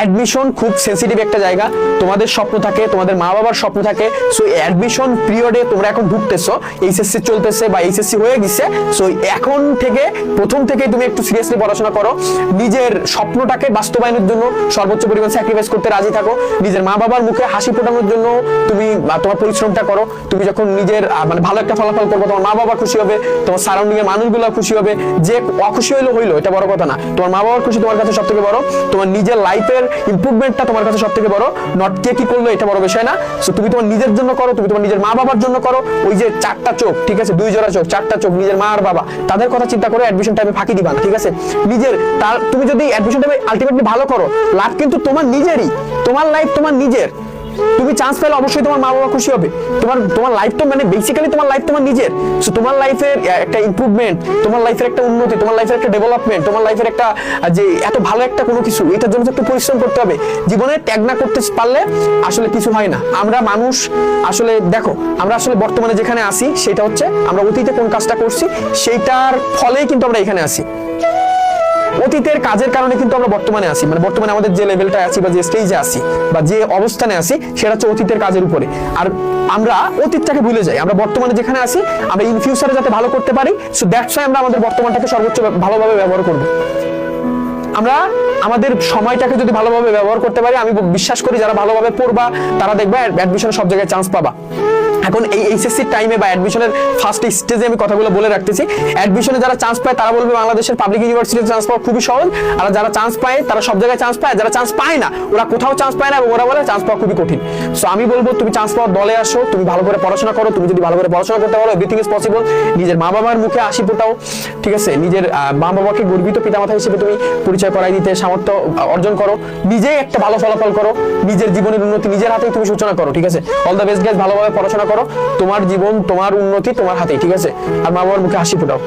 Admission খুব sensitive একটা জায়গা, তোমাদের স্বপ্ন থাকে, তোমাদের মা বাবার স্বপ্ন থাকে। সো অ্যাডমিশন পিরিয়ডে তোমরা এখন ঢুকতেছো, এইচএসসি চলতেছে বা এইচএসসি হয়ে গেছে। সো এখন থেকে প্রথম থেকেই তুমি একটু সিরিয়াসলি পড়াশোনা করো, নিজের স্বপ্নটাকে বাস্তবায়নের জন্য সর্বোচ্চ পরিমাণ স্যাক্রিফাইস করতে রাজি থাকো, নিজের মা বাবার মুখে হাসি ফোটানোর জন্য তুমি তোমার পরিশ্রমটা করো। তুমি যখন নিজের মানে ভালো একটা ফলাফল করবো, তোমার মা বাবা খুশি হবে, তোমার সারাউন্ডিং এর মানুষগুলো খুশি হবে। যে অখুশি হইলো এটা বড় কথা না, তোমার মা বাবার খুশি তোমার কাছে সব থেকে বড়, তোমার নিজের লাইফের ইমপ্রুভমেন্টটা তোমার কাছে সব থেকে বড়, নট কে কি করলো এটা বড় বিষয় না। সো তুমি তোমার নিজের জন্য করো, তুমি তোমার নিজের মা বাবার জন্য করো। ওই যে চারটা চোখ, ঠিক আছে, দুই জোড়া চোখ, চারটা চোখ, নিজের মা আর বাবা, তাদের কথা চিন্তা করে অ্যাডমিশন টাইমে ফাঁকি দিবা না, ঠিক আছে। নিজের তুমি যদি অ্যাডমিশন টাইমে আলটিমেটলি ভালো করো, লাভ কিন্তু তোমার নিজেরই, তোমার লাইফ তোমার নিজের। তুমি চান্স পেলে অবশ্যই তোমার মা বাবা খুশি হবে, তোমার লাইফ তো মানে বেসিক্যালি তোমার লাইফ তোমার নিজের। সো তোমার লাইফের একটা ইমপ্রুভমেন্ট, তোমার লাইফের একটা উন্নতি, তোমার লাইফের একটা ডেভেলপমেন্ট, তোমার লাইফের একটা যে এত ভালো একটা কোনো কিছু, এটার জন্য একটু পরিশ্রম করতে হবে। জীবনে ত্যাগ না করতে পারলে আসলে কিছু হয় না। আমরা মানুষ আসলে দেখো, আমরা আসলে বর্তমানে যেখানে আসি সেটা হচ্ছে আমরা অতীতে কোন কাজটা করছি সেইটার ফলেই কিন্তু আমরা এখানে আসি। অতীতের কাজের কারণে কিন্তু আমরা বর্তমানে আসি, মানে বর্তমানে আমাদের যে লেভেলটা আছি বা যে স্টেজে আসি বা যে অবস্থানে আসি সেটা হচ্ছে অতীতের কাজের উপরে। আর আমরা অতীতটাকে ভুলে যাই, আমরা বর্তমানে যেখানে আসি আমরা ইন ফিউচারে যাতে ভালো করতে পারি। সো দ্যাটস ওয়াই আমরা আমাদের বর্তমানটাকে সর্বোচ্চ ভালোভাবে ব্যবহার করব। আমরা আমাদের সময়টাকে যদি ভালোভাবে ব্যবহার করতে পারি, আমি বিশ্বাস করি যারা ভালোভাবে পড়বা তারা দেখবে অ্যাডমিশনে সব জায়গায় চান্স পাবা। এখন এই এইচএসসি টাইমে বা অ্যাডমিশনের ফার্স্ট স্টেজে আমি কথাগুলো বলে রাখতেছি, অ্যাডমিশনে যারা চান্স পায় তারা বলবে বাংলাদেশের পাবলিক ইউনিভার্সিটিতে চান্স পাওয়া খুবই সহজ, আর যারা চান্স পায় তারা সব জায়গায় চান্স পায়, যারা চান্স পায় না ওরা কোথাও চান্স পায় না এবং ওরা বলে চান্স পাওয়া খুবই কঠিন। সো আমি বলবো তুমি চান্স পাওয়ার দলে আসো, তুমি ভালো করে পড়াশোনা করো, তুমি যদি ভালো করে পড়াশোনা করতে পারো এভরিথিং ইজ পসিবল। নিজের মা বাবার মুখে হাসি ফোটাও, ঠিক আছে, নিজের মা বাবাকে গর্বিত পিতামাতা হিসেবে তুমি পরিচয় করাই দিতে সামর্থ্য অর্জন করো, নিজেই একটা ভালো ফলাফল করো, নিজের জীবনের উন্নতি নিজের হাতেই তুমি সূচনা করো, ঠিক আছে। অল দ্য বেস্ট গাইস, ভালোভাবে পড়াশোনা করো, তোমার জীবন তোমার উন্নতি তোমার হাতেই, ঠিক আছে। আর মা বাবার মুখে হাসি ফোটাও।